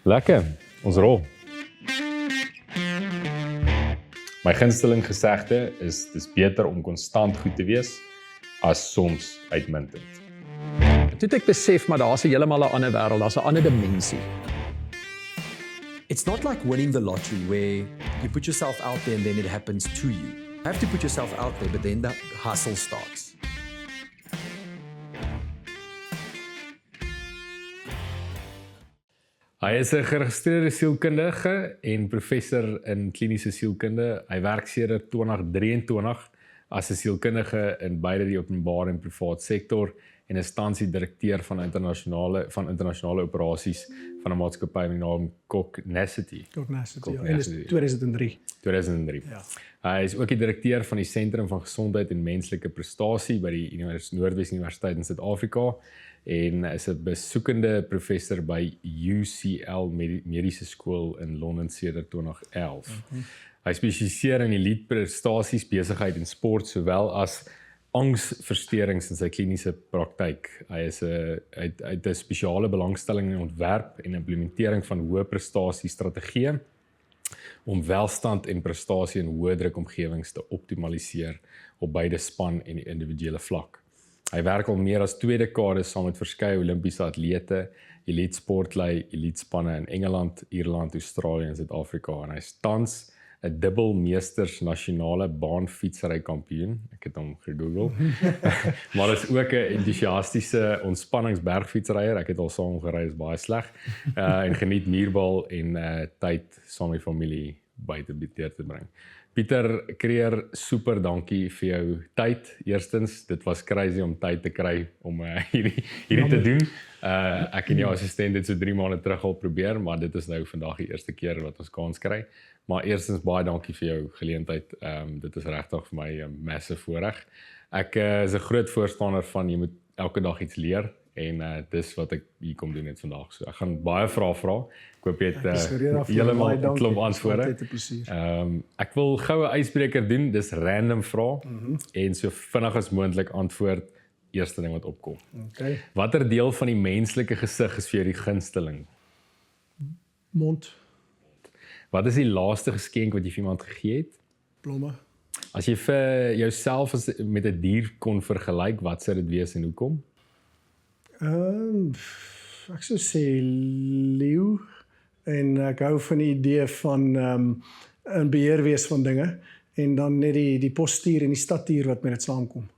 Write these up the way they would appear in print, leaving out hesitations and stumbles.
Lekker, ons rol. My gunsteling gesegde is, dis beter om konstant goed te wees, as soms uitmuntend. Toe het ek besef, maar daar's 'n heeltemal 'n ander wêreld, daar's 'n ander dimensie. It's not like winning the lottery where you put yourself out there and then it happens to you. You have to put yourself out there, but then the hustle starts. Hy is 'n geregistreerde sielkundige en professor in kliniese sielkunde. Hy werk sedert 2023 as 'n sielkundige in beide die openbare en privaat sektor en is tans die direkteur van internasionale operasies van 'n maatskappy met die naam Cognacity. Cognacity, ja. En dis 2003. 2003. Ja. Hy is ook die direkteur van die Sentrum van Gesondheid en Menslike Prestasie by die Noordwes Universiteit in Suid-Afrika en is 'n besoekende professor by UCL Mediese Skool in Londen sedert 2011. Hy spesialiseer in elite prestasies, besigheid en sport sowel as angsversteurings in sy kliniese praktyk. Hy het 'n spesiale belangstelling in ontwerp en implementering van hoë prestasie strategieë om welstand en prestasie in hoë druk omgewings te optimaliseer op beide span en die individuele vlak. Hy werk al meer as 2 dekades saam met verskeie Olimpiese atlete, elite sportlei, elite spanne in Engeland, Ierland, Australië en Suid-Afrika en hy is tans 'n dubbel meesters nasionale baanfietsry kampioen. Ek het hom gegoogel. Maar is ook 'n entoesiastiese ontspanningsbergfietsryer. Ek het al saam gery, is baie sleg. En geniet muurbal en tyd saam met familie buite deur te bring. Pieter Kreer, super dankie vir jou tyd. Eerstens, dit was crazy om tyd te kry om hierdie te doen. Ek en jou assistent het so 3 maande terug al probeer, maar dit is nou vandag die eerste keer wat ons kans kry. Maar eerstens baie dankie vir jou geleentheid. Dit is regtig vir my 'n massive voorreg. Ek is 'n groot voorstander van jy moet elke dag iets leer en dis wat ek hier kom doen net vandag. So ek gaan baie vrae vra. Ek hoop jy het heeltemal 'n klomp antwoorde. Ek wil gou 'n ysbreker doen. Dis random vrae en so vinnig as moontlik antwoord eerste ding wat opkom. Okay. Watter deel van die menslike gesig is vir jou die gunsteling? Mond, Wat is die laaste geskenk wat jy vir iemand gegee het? blomme, As jy vir jouself met 'n dier kon vergelyk, wat sou dit wees en hoekom? ek sou sê leeu en ek hou van die idee van 'n beheer wees van dinge en dan net die postuur en die statuur wat met dit saamkom.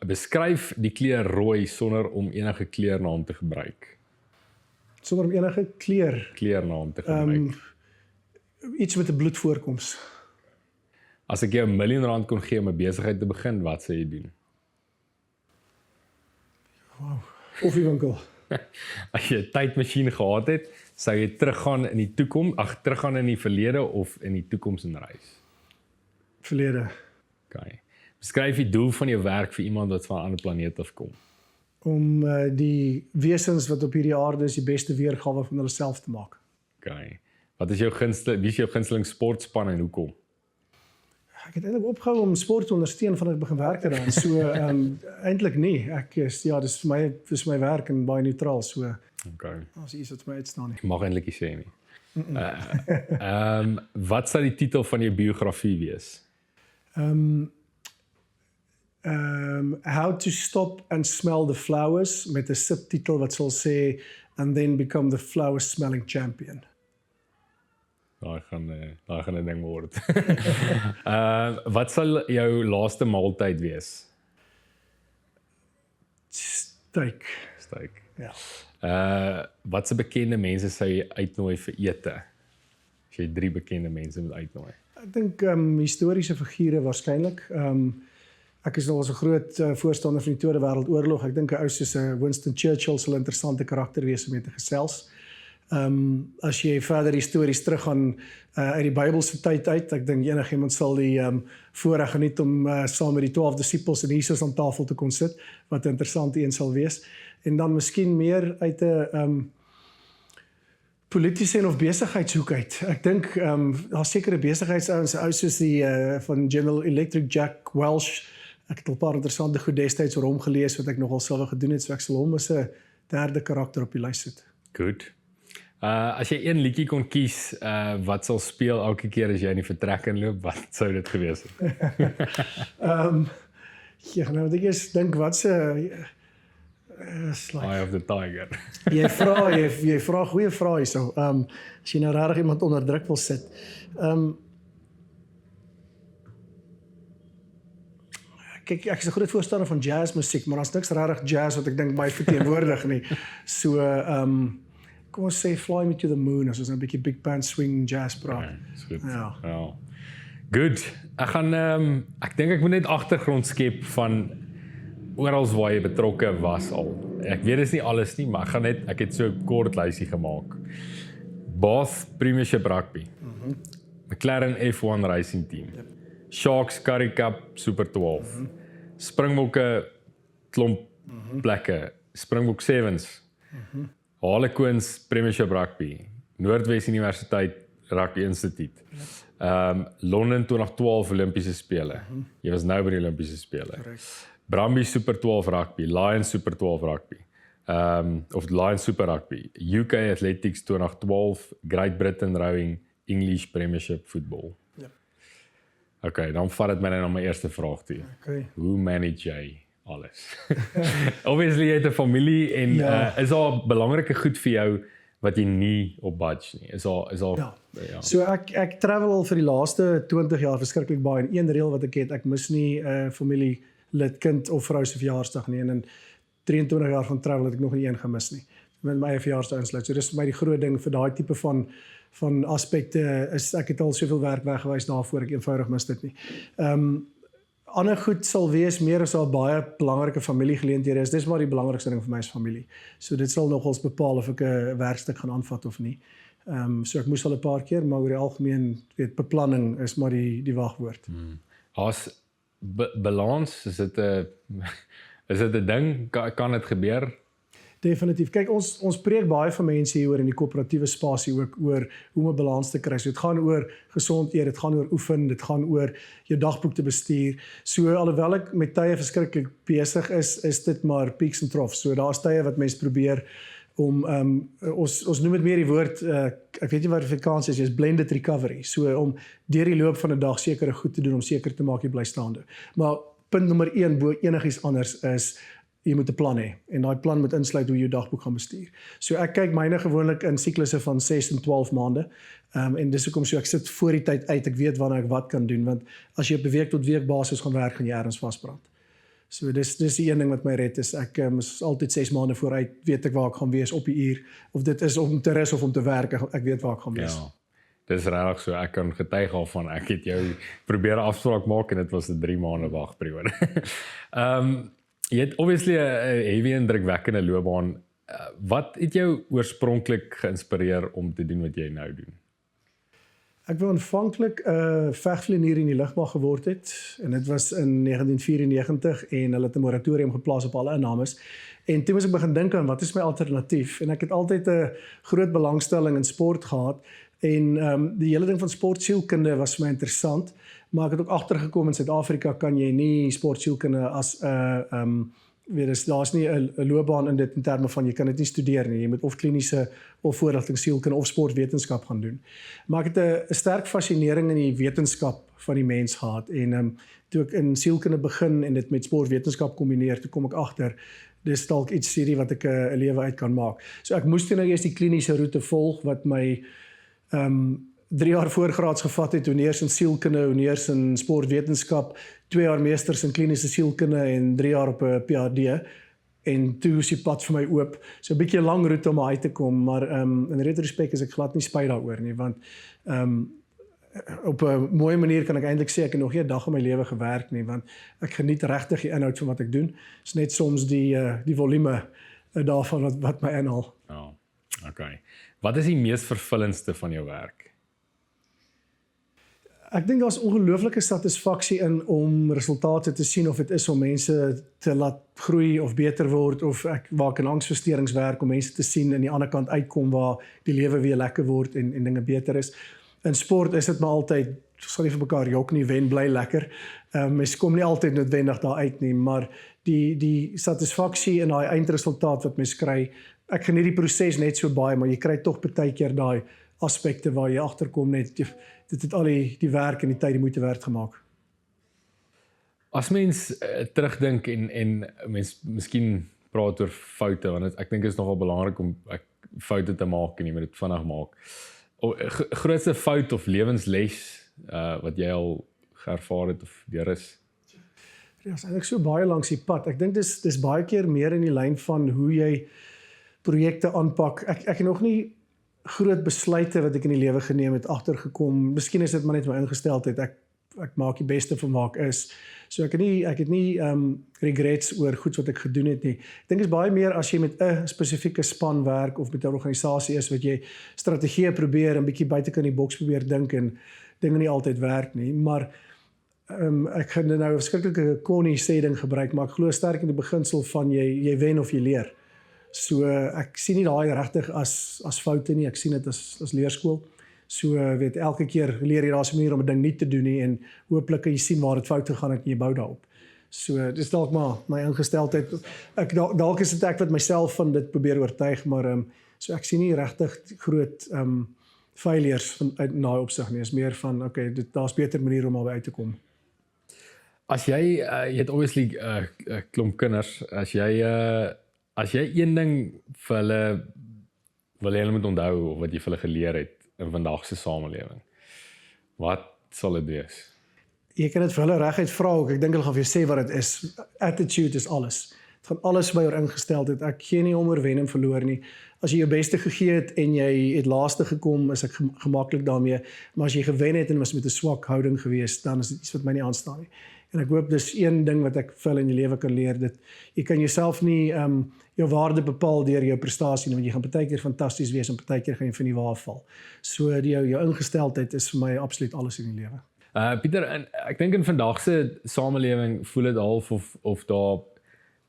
Beskryf die kleur rooi sonder om enige kleurnaam te gebruik. Sonder om enige Kleurnaam te gebruik. Iets met 'n bloedvoorkoms. As ek jou R1 miljoen kon gee om 'n besigheid te begin, wat sou jy doen? Koffiewinkel. As jy 'n tydmasjien gehad het, sou jy teruggaan in die verlede of in die toekoms en reis? Verlede. Okay. Beskryf die doel van jou werk vir iemand wat van 'n ander planeet af kom. Om die wesens wat op hierdie aarde is die beste weergawe van hulle self te maak. Okay. Wie is jou gunsteling sportspan en hoekom? Ek het eintlik opgehou om sport te ondersteun vandat ek begin werk het daar. So eintlik nie. Dis vir my werk en baie neutraal. So Okay. as iets wat my uitstaan nie. Ek mag eintlik nie sê nie. Wat sou die titel van jou biografie wees? How to stop and smell the flowers met 'n subtitel wat sal sê and then become the flower smelling champion. Daai gaan 'n ding word. Wat sal jou laaste maaltyd wees? Steak. Ja. Wat se bekende mense sou jy uitnooi vir ete? As jy 3 bekende mense moet uitnooi. Ek dink historiese figure waarskynlik. Ek is al 'n groot voorstander van die Tweede Wêreldoorlog. Ek dink 'n ou soos Winston Churchill sal 'n interessante karakter wees om mee te gesels. As jy verder histories teruggaan uit die Bybelse tyd uit, ek dink enigiemand sal die voorreg geniet om saam met die 12 disippels en Jesus aan tafel te kon sit, wat 'n interessante een sal wees. En dan miskien meer uit 'n politiese en of besigheidshoek uit. Ek dink daar's sekere besigheidsouens, ou soos die van General Electric, Jack Welch. Ek het al 'n paar interessante goed destyds oor hom gelees wat ek nogal self gedoen het, so ek sal hom as 'n derde karakter op die lys sit. Goed. As jy een liedjie kon kies, wat sal speel elke keer as jy in die vertrek inloop, wat sou dit gewees het? Ja, nou ek eers dink wat se Eye of the Tiger. jy vra goeie vrae hierso. As jy nou regtig iemand onder druk wil sit. Kyk, ek is 'n groot voorstander van jazzmusiek, maar daar's niks regtig jazz wat ek dink my verteenwoordig nie. So kom ons sê Fly Me to the Moon, as ons 'n bietjie big band swing jazz praat. Okay, is goed. Ja. Good. Ek gaan ek dink ek moet net agtergrond skep van oral waar jy betrokke was al. Ek weet dis nie alles nie, maar ek het so 'n kort lysie gemaak. Bath Premiership Rugby. McLaren F1 Racing Team. Sharks Currie Cup Super 12. Springbokke klomp plekke. Springbok Sevens. Harlequins Premiership Rugby. Noordwes Universiteit Rugby Instituut. Londen 2012 Olimpiese spele. Jy was nou by die Olimpiese spele. Brumby Super 12 Rugby, Lions Super 12 Rugby. Of Lions Super Rugby. UK Athletics 2012, Great Britain Rowing, English Premiership Football. Ja. Okay, dan vat dit my nou na my eerste vraag toe. Okay. Hoe manage jy alles? Obviously jy het 'n familie en is daar belangrike goed vir jou wat jy nie op budge nie? Is daar Ja. So ek travel al vir die laaste 20 jaar verskriklik baie en een reël wat ek mis nie 'n familielid, kind of vrou se verjaarsdag nie, en in 23 jaar van travel het ek nog nie een gemis nie. Met my eie verjaarsdag insluit. So dis vir my die groot ding vir daai tipe van aspekte is ek het al soveel werk weggewys daarvoor ek eenvoudig mis dit nie. Ander goed sal wees meer as daar baie belangrike familiegeleenthede is. Dis maar die belangrikste ding vir my is familie. So dit sal nogals bepaal of ek 'n werkstuk gaan aanvat of nie. So ek moes al 'n paar keer, maar oor die algemeen beplanning is maar die wagwoord. As balans, is dit 'n ding? Kan dit gebeur? Definitief. Kyk, ons preek baie van mense hier oor in die koöperatiewe spasie ook oor hoe om 'n balans te kry. So dit gaan oor gesond eet, dit gaan oor oefen, dit gaan oor jou dagboek te bestuur. So alhoewel ek met tye verskriklik besig is dit maar peaks and troughs. So daar's tye wat mense probeer om ons noem dit meer die woord ek weet nie wat die Afrikaans is blended recovery. So om deur die loop van 'n dag sekere goed te doen om seker te maak jy bly staande. Maar punt nommer 1 bo enigiets anders is jy moet 'n plan hê en daai plan moet insluit hoe jy jou dagboek gaan bestuur. So ek kyk myne gewoonlik in siklusse van 6 en 12 maande. En dis hoekom so ek sit voor die tyd uit, ek weet wanneer ek wat kan doen, want as jy op 'n week tot week basis gaan werk, gaan jy ergens vasbrand. So dis die een ding wat my red is. Ek is altyd 6 maande vooruit, weet ek waar ek gaan wees op die uur, of dit is om te rus of om te werk, ek weet waar ek gaan wees. Ja. Dis regtig so, ek kan getuig al van, ek het jou probeer 'n afspraak maak en dit was 'n 3 maande wagperiode. Jy het obviously 'n heavy en drukwekkende loopbaan. Wat het jou oorspronklik geïnspireer om te doen wat jy nou doen? Ek wou aanvanklik 'n vegvlieënier in die lugmag geword het en dit was in 1994 en hulle het 'n moratorium geplaas op alle innames. En toe moes ek begin dink aan wat is my alternatief en ek het altyd 'n groot belangstelling in sport gehad en die hele ding van sportsielkunde was vir my interessant, maar ek het ook agtergekom in Suid-Afrika kan jy nie sportsielkunde as 'n daar's nie 'n loopbaan in dit in terme van jy kan dit nie studeer nie. Jy moet of kliniese of voorligtingsielkunde of sportwetenskap gaan doen. Maar ek het 'n sterk fascinering in die wetenskap van die mens gehad en toe ek in sielkunde begin en dit met sportwetenskap kombineer, toe kom ek agter dis dalk iets hierdie wat ek 'n lewe uit kan maak. So ek moes toe nou eers die kliniese roete volg wat my 3 jaar voorgraads gevat het, honeers in sielkunde, honeers in sportwetenskap, 2 jaar meesters in kliniese sielkunde en 3 jaar op 'n PhD. En toe is die pad vir my oop. So 'n bietjie 'n lang roete om uit te kom, maar in retrospek is ek glad nie spyt daaroor nie, want op 'n mooi manier kan ek eintlik sê ek het nog nie 'n dag in my lewe gewerk nie, want ek geniet regtig die inhoud van wat ek doen. Dis net soms die volume daarvan wat my inhaal. Ja. Okay. Wat is die mees vervullendste van jou werk? Ek dink daar's ongelooflike satisfaksie in om resultate te sien of dit is om mense te laat groei of beter word of waar ek in angsversteurings werk om mense te sien aan die ander kant uitkom waar die lewe weer lekker word en dinge beter is. In sport is dit maar altyd sal nie vir mekaar jok nie, wen bly lekker. Mens kom nie altyd noodwendig daar uit nie, maar die satisfaksie in daai eindresultaat wat mens kry ek geniet die proses net so baie, maar jy kry tog baie keer daai aspekte waar jy agterkom net dit het al die werk en die tyd die moeite werd gemaak. As mens terugdink en mens miskien praat oor foute, want ek dink dit is nogal belangrik om foute te maak en jy moet dit vinnig maak. Grootste fout of lewensles wat jy al geervaar het of deur is? Ja, is eintlik so baie langs die pad. Ek dink dis baie keer meer in die lyn van hoe jy projekte aanpak. Ek het nog nie groot besluite wat ek in die lewe geneem het agtergekom. Miskien is dit maar net my ingesteldheid. Ek maak die beste van maak is. So ek het nie regrets oor goed wat ek gedoen het nie. Ek dink is baie meer as jy met 'n spesifieke span werk of met 'n organisasie is wat jy strategieë probeer en bietjie buitekant die boks probeer dink en dinge nie altyd werk nie, maar ek gaan nou 'n verskriklike corny sê ding gebruik, maar ek glo sterk in die beginsel van jy wen of jy leer. So ek sien nie daai regtig as foute nie, ek sien dit as leerskool. So weet elke keer leer jy daar's 'n manier om 'n ding nie te doen nie en hooplik kan jy sien waar dit fout gegaan het en jy bou daarop. So dis dalk maar my ingesteldheid. Dalk is dit ek wat myself van dit probeer oortuig, maar so ek sien nie regtig groot failures uit daai opsig nie. Is meer van okay, daar's beter maniere om albei uit te kom. As jy het obviously 'n klomp kinders, as jy een ding vir hulle wil jy hulle moet onthou of wat jy vir hulle geleer het in vandag se samelewing, wat sal dit wees? Jy kan dit vir hulle reguit vra ook. Ek dink hulle gaan vir jou sê wat dit is. Attitude is alles. Dit gaan alles by jou ingesteldheid. Ek gee nie om oor wen en verloor nie. As jy jou beste gegee het en jy het laaste gekom, is ek gemaklik daarmee. Maar as jy gewen het en was met 'n swak houding geweest, dan is dit iets wat my nie aanstaan nie. En ek hoop dis een ding wat ek vir hulle in die lewe kan leer, dit jy kan jouself nie jou waarde bepaal deur jou prestasie nie, want jy gaan partykeer fantasties wees en partykeer gaan jy van die waar val. So jou ingesteldheid is vir my absoluut alles in die lewe. Pieter, ek dink in vandag se samelewing voel dit half of daar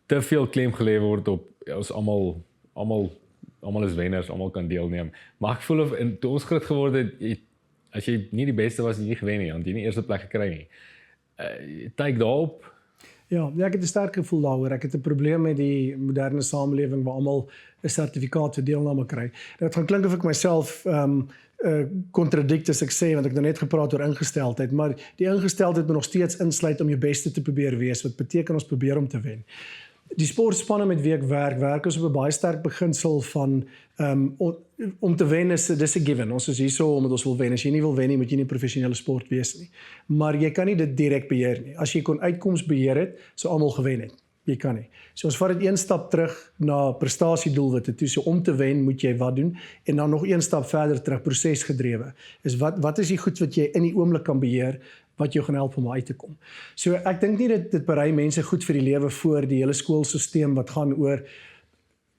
te veel klem gelê word op ons almal is wenners, almal kan deelneem. Maar ek voel of toe ons groot geword het, as jy nie die beste was, nie gewen nie, want jy nie eerste plek gekry nie. Kyk daarop. Ja, ek het 'n sterk gevoel daaroor. Ek het 'n probleem met die moderne samelewing waar almal 'n sertifikaat vir deelname kry. Dit gaan klink of ek myself kontradikt as ek sê, want ek het nou net gepraat oor ingesteldheid, maar die ingesteldheid moet nog steeds insluit om jou beste te probeer wees, wat beteken ons probeer om te wen. Die sportspanne met wie ek werk ons op 'n baie sterk beginsel van om te wen dis 'n given. Ons is hierso omdat ons wil wen. As jy nie wil wen nie, moet jy nie professionele sport wees nie. Maar jy kan nie dit direk beheer nie. As jy kon uitkoms beheer het, sou almal gewen het. Jy kan nie. So ons vat dit een stap terug na prestasiedoelwitte toe. So om te wen moet jy wat doen en dan nog een stap verder terug, prosesgedrewe. Is wat is die goed wat jy in die oomblik kan beheer wat jou gaan help om uit te kom. So ek dink nie dit berei mense goed vir die lewe voor die hele skoolstelsel wat gaan oor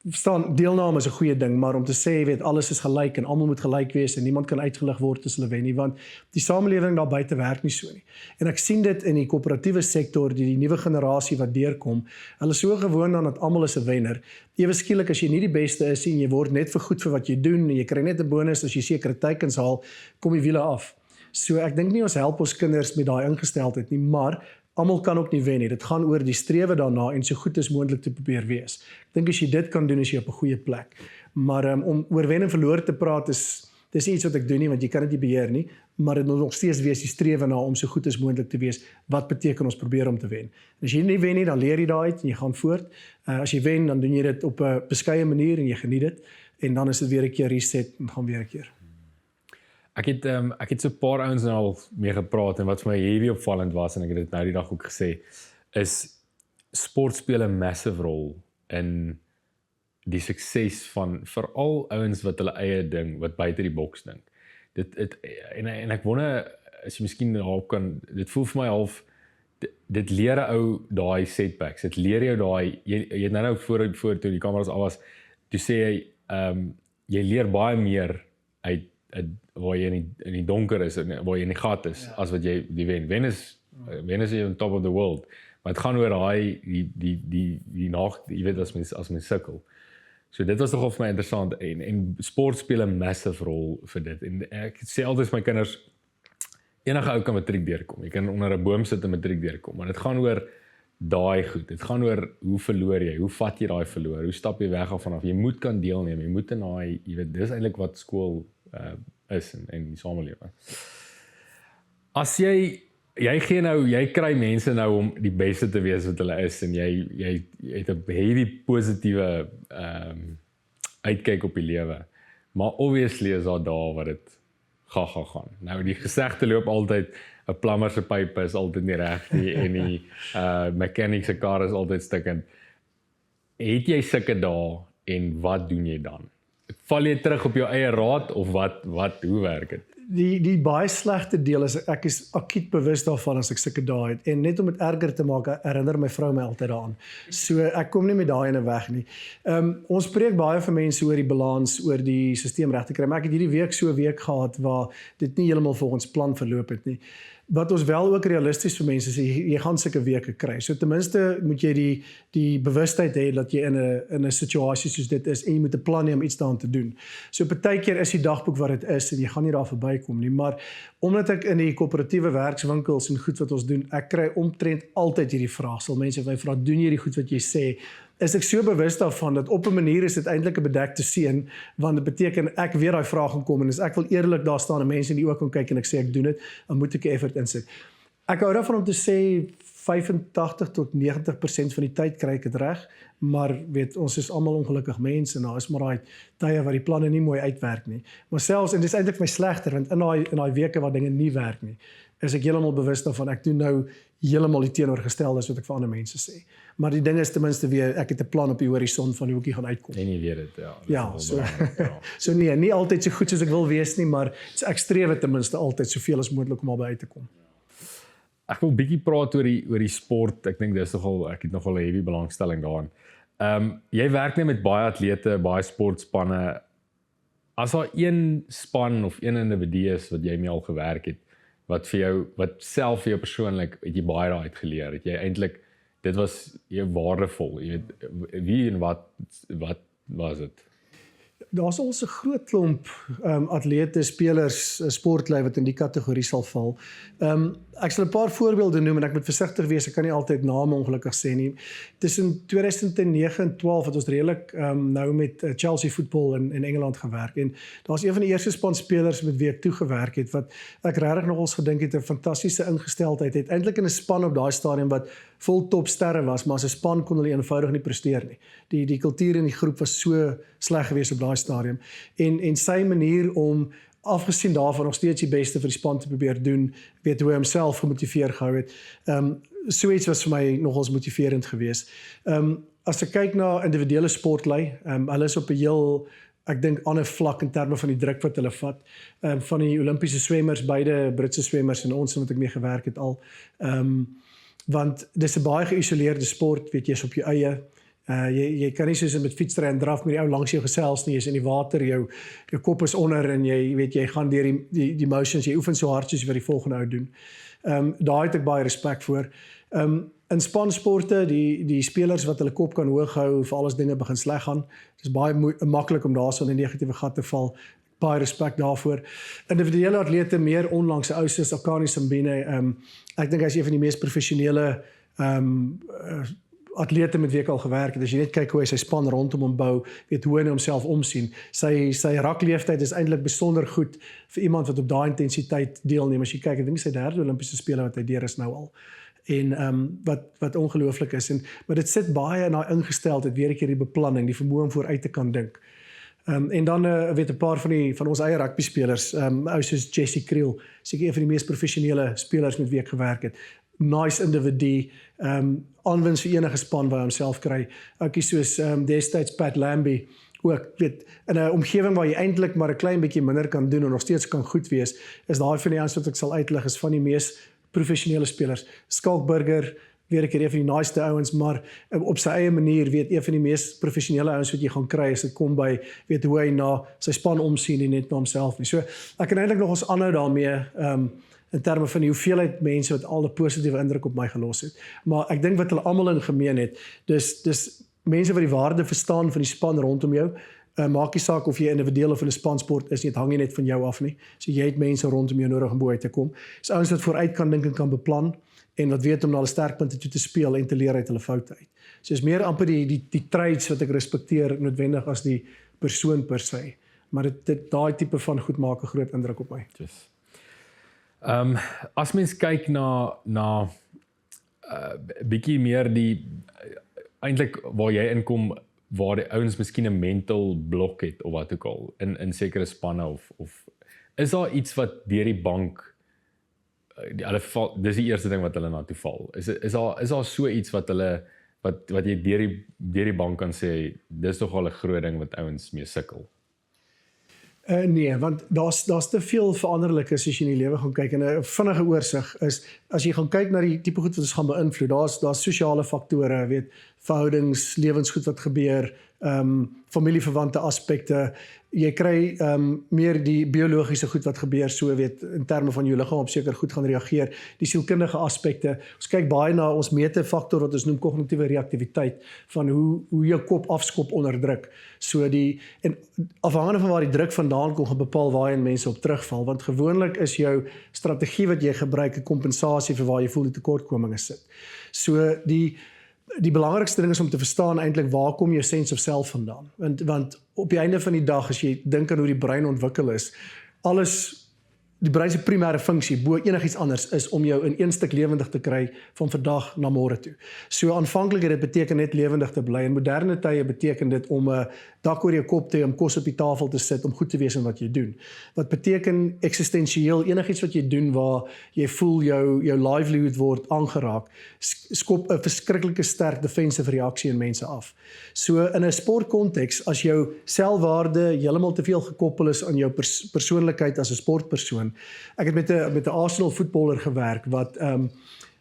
verstaan deelname is 'n goeie ding, maar om te sê weet alles is gelyk en almal moet gelyk wees en niemand kan uitgelig word as hulle wen nie, want die samelewing daar buite werk nie so nie. En ek sien dit in die koöperatiewe sektor, die nuwe generasie wat deurkom, hulle is so gewoond aan dat almal is 'n wenner. Ewe skielik as jy nie die beste is en jy word net vergoed vir wat jy doen en jy kry net 'n bonus as jy sekere teikens haal, kom die wiele af. So ek dink nie ons help ons kinders met daai ingesteldheid nie, maar almal kan ook nie wen nie. Dit gaan oor die strewe daarna en so goed as moontlik te probeer wees. Ek dink as jy dit kan doen, is jy op 'n goeie plek. Maar om oor wen en verloor te praat dis iets wat ek doen nie, want jy kan dit nie beheer nie, maar dit moet nog steeds wees die strewe na om so goed as moontlik te wees. Wat beteken ons probeer om te wen? En as jy nie wen nie, dan leer jy daai uit en jy gaan voort. As jy wen, dan doen jy dit op 'n beskeie manier en jy geniet dit en dan is dit weer 'n keer reset en gaan weer 'n keer. Ek het so 'n paar ouens nou al mee gepraat en wat vir my hierdie opvallend was en ek het dit nou die dag ook gesê, is sport speel 'n massive rol in die sukses van veral ouens wat hulle eie ding, wat buite die boks dink. En ek wonder as jy miskien daarop kan, dit voel vir my half dit leer 'n ou daai setbacks. Dit leer jou daai jy het nou voor toe die kameras al was, toe sê jy jy leer baie meer uit waar jy in die donker is, waar jy in die gat is, as wat jy die wen. Wen is jy on top of the world. Maar het gaan oor daai die nacht, jy weet as mens sukkel. So dit was nogal vir my interessant en sport speel 'n massive rol vir dit. En ek sê altyd vir my kinders, enige ou kan matriek deurkom. Jy kan onder 'n boom sit en matriek deurkom, maar dit gaan oor daai goed. Dit gaan oor hoe verloor jy, hoe vat jy daai verloor, hoe stap jy weg af vanaf. Jy moet kan deelneem, jy moet in daai, jy weet, dis eintlik wat skool is in die samelewing. As jy gee nou, jy kry mense nou om die beste te wees wat hulle is en jy het 'n heavy positiewe uitkyk op die lewe. Maar obviously is daar dae wat dit gaan. Nou die gesegde loop altyd 'n plumber se pype is altyd nie reg nie en die mechanic se kar is altyd stukkend. Het jy sulke dae en wat doen jy dan? Val jy terug op jou eie raad of hoe werk dit? Die baie slegte deel is ek is akiet bewus daarvan as ek sulke dae het en net om dit erger te maak herinner my vrou my altyd daaraan. So ek kom nie met daai ene weg nie. Ons spreek baie vir mense oor die balans, oor die stelsel reg te kry, maar ek het hierdie week so 'n week gehad waar dit nie heeltemal volgens plan verloop het nie. Wat ons wel ook realisties vir mense sê, jy gaan sulke weke kry. So ten minste moet jy die bewustheid hê dat jy in 'n situasie soos dit is en jy moet 'n plan hê om iets daaraan te doen. So partykeer is die dagboek wat dit is en jy gaan nie daar verbykom nie, maar omdat ek in die koöperatiewe werkswinkels en goed wat ons doen, ek kry omtrent altyd hierdie vraag. Sal mense my vra, doen jy die goed wat jy sê? Is ek so bewus daarvan dat op 'n manier is dit eintlik 'n bedekte seën, want dit beteken ek weet daai vraag gaan kom en as ek wil eerlik daar staan en mense in die oë kan kyk en ek sê ek doen dit, dan moet ek 'n effort insit. Ek hou daarvan om te sê 85 tot 90% van die tyd kry ek dit reg, maar weet ons is almal ongelukkig mense en daar is maar daai tye waar die planne nie mooi uitwerk nie. Maar selfs en dis eintlik vir my slegter want in daai weke waar dinge nie werk nie, is ek heeltemal bewus daarvan ek doen nou heeltemal die teenoorgestelde as wat ek vir ander mense sê. Maar die ding is ten minste weer ek het 'n plan op die horison van hoe ek gaan uitkom. En jy weet dit, ja. Ja, so nee, nie altyd so goed soos ek wil wees nie, maar ek streef ten minste altyd soveel as moontlik om albei uit te kom. Ek wil bietjie praat oor die sport. Ek dink ek het nogal 'n heavy belangstelling daarin. Jy werk net met baie atlete, baie sportspanne. As daar een span of een individu is wat jy mee al gewerk het, wat self vir jou persoonlik het jy baie daaruit geleer. Het jy eintlik dit was jou waardevol. Jy weet wie en wat was dit? Daar's al 'n groot klomp atlete, spelers, sportlui wat in die kategorie sal val. Ek sal 'n paar voorbeelde noem en ek moet versigtig wees, ek kan nie altyd name ongelukkig sê nie. Tussen 2009 en 12 het ons redelik nou met Chelsea voetbal in Engeland gewerk en daar's een van die eerste span spelers met wie ek toegewerk het wat ek regtig nogals gedink het 'n fantastiese ingesteldheid het. Eintlik in 'n span op daai stadium wat vol topsterre was, maar as 'n span kon hulle eenvoudig nie presteer nie. Die kultuur in die groep was so sleg geweest op daai stadium en sy manier om afgesien daarvan nog steeds die beste vir die span te probeer doen, weet hoe hy homself gemotiveer gehou het. So iets was vir my nogals motiverend geweest. As ek kyk na individuele sportlui, hulle is op 'n heel ek dink ander vlak in terme van die druk wat hulle vat. Van die Olimpiese swemmers, beide Britse swemmers en ons wat ek mee gewerk het al. Want dis 'n baie geïsoleerde sport, weet jy, is op jou eie. Jy kan nie soos met fietsry en draf met die ou langs jou gesels nie, jy is in die water, jou kop is onder en jy gaan deur die motions, jy oefen so hard soos wat die volgende ou doen. Daar het ek baie respek voor. In spansporte, die spelers wat hulle kop kan hoog hou vir alles dinge begin sleg gaan, dit is baie maklik om daar so in 'n negatiewe gat te val, baie respek daarvoor. Individuele atlete, meer onlangs, ou soos Akani Simbine, ek dink hy is een van die mees professionele atlete met wie ek al gewerk het. As jy net kyk hoe hy sy span rondom hom bou, weet hoe hy homself omsien. Sy rakleeftyd is eintlik besonder goed vir iemand wat op daai intensiteit deelneem. As jy kyk, ek dink sy derde Olimpiese spele wat hy deur is nou al. En wat ongelooflik is. Maar dit sit baie in daai ingesteldheid, weer 'n keer die beplanning, die vermoë om vooruit te kan dink. En dan weet 'n paar van ons eie rugby spelers, ou soos Jesse Kriel, seker een van die mees professionele spelers met wie ek gewerk het. Nice individu, aanwins vir enige span waar hy homself kry. Oukie soos destyds Pat Lambie, ook weet in 'n omgewing waar jy eintlik maar 'n klein bietjie minder kan doen en nog steeds kan goed wees, is daai van die ouens wat ek sal uitlig is van die mees professionele spelers. Skalkburger, weer ek een van die naaste ouens, maar op sy eie manier, weet een van die mees professionele ouens wat jy gaan kry, as dit kom by, weet hoe hy na sy span omsien en net na homself nie. So, ek kan eintlik nog ons aanhou daarmee, in terme van die hoeveelheid mense wat al 'n positiewe indruk op my gelos het. Maar ek dink wat hulle almal in gemeen het, dis mense wat die waarde verstaan van die span rondom jou, Maak nie saak of jy individueel of in 'n spansport is nie, dit hang nie net van jou af nie. So jy het mense rondom jou nodig om bo uit te kom. Dis ouens wat vooruit kan dink en kan beplan en wat weet om na hulle sterkpunte toe te speel en te leer uit hulle foute uit. So is meer amper die traits wat ek respekteer noodwendig as die persoon per se. Maar daai tipe van goed maak 'n groot indruk op my. Yes. As mens kyk na bietjie meer die eintlik waar jy inkom waar die ouens miskien 'n mental blok het of wat ook al in sekere spanne of is daar iets wat deur die bank dis die eerste ding wat hulle na toe val. Is daar so iets wat hulle wat jy deur die bank kan sê dis tog al 'n groot ding wat ouens mee sukkel. Nee, want daar's te veel veranderlikes as jy in die lewe gaan kyk en 'n vinnige oorsig is as jy gaan kyk na die tipe goed wat ons gaan beïnvloed. Daar's sosiale faktore, weet, verhoudings, lewensgoed wat gebeur, familieverwante aspekte. Jy kry meer die biologiese goed wat gebeur, so weet in terme van jou liggaam op seker goed gaan reageer, die sielkundige aspekte. Ons kyk baie na ons meetfaktor wat ons noem kognitiewe reaktiwiteit van hoe jou kop afskop onder druk. So en afhangende van waar die druk vandaan kom, gaan bepaal waarheen mense op terugval, want gewoonlik is jou strategie wat jy gebruik 'n kompensasie vir waar jy voel die tekortkominge sit. So die belangrikste ding is om te verstaan eintlik waar kom jou sense of self vandaan. Want op die einde van die dag as jy dink aan hoe die brein ontwikkel is, die brein se primêre funksie bo enigiets anders is om jou in een stuk lewendig te kry van vandag na môre toe. So aanvanklik het dit beteken net lewendig te bly. In moderne tye beteken dit om 'n dak oor jou kop te hê, om kos op die tafel te sit, om goed te wees in wat jy doen. Wat beteken eksistensieel enigiets wat jy doen waar jy voel jou livelihood word aangeraak, skop 'n verskriklike sterk defensive reaksie in mense af. So in 'n sportkonteks, as jou selfwaarde heeltemal te veel gekoppel is aan jou persoonlikheid as 'n sportpersoon. Ek het met 'n Arsenal voetballer gewerk wat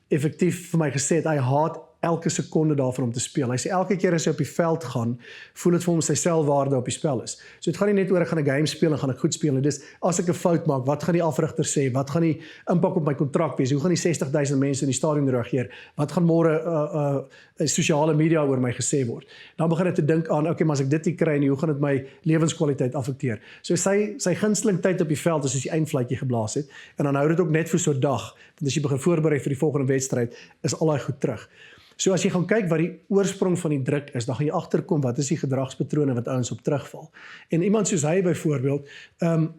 effektief vir my gesê het hy haat elke sekonde daarvan om te speel. Hy sê elke keer as hy op die veld gaan, voel dit vir hom sy selfwaarde op die spel is. So dit gaan nie net oor ek gaan 'n game speel en gaan ek goed speel nie. Dis as ek 'n fout maak, wat gaan die afrigter sê? Wat gaan die impak op my kontrak wees? Hoe gaan die 60,000 mense in die stadion reageer? Wat gaan môre sosiale media oor my gesê word? Dan begin ek te dink aan, okay, maar as ek dit nie kry nie, hoe gaan dit my lewenskwaliteit affekteer? So sy gunsteling tyd op die veld is as die eindfluitjie geblaas het en dan hou dit ook net vir so 'n dag, want as jy begin voorberei vir die volgende wedstryd, is al daai goed terug. So as jy gaan kyk wat die oorsprong van die druk is, dan gaan jy agterkom wat is die gedragspatrone wat ouens op terugval. En iemand soos hy byvoorbeeld,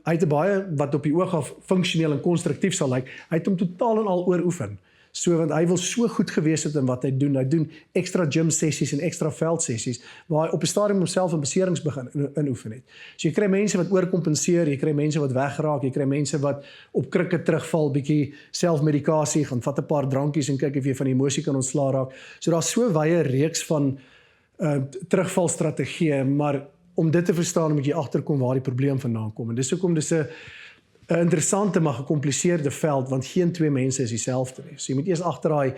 hy het baie wat op die oog af funksioneel en konstruktief sal lyk, hy het hom totaal en al ooroefen. So want hy wil so goed gewees het in wat hy doen. Hy doen ekstra gym sessies en ekstra veld sessies waar hy op 'n stadium homself in beserings begin inoefen het. So jy kry mense wat oorkompenseer, jy kry mense wat wegraak, jy kry mense wat op krikke terugval, bietjie selfmedikasie, gaan vat 'n paar drankies en kyk of jy van die emosie kan ontslaa raak. So daar's so wye reeks van terugvalstrategieë, maar om dit te verstaan moet jy agterkom waar die probleem vandaan kom. En dis hoekom dis 'n interessante maar gekompliseerde veld, want geen twee mense is dieselfde nie. So jy moet eers agter daai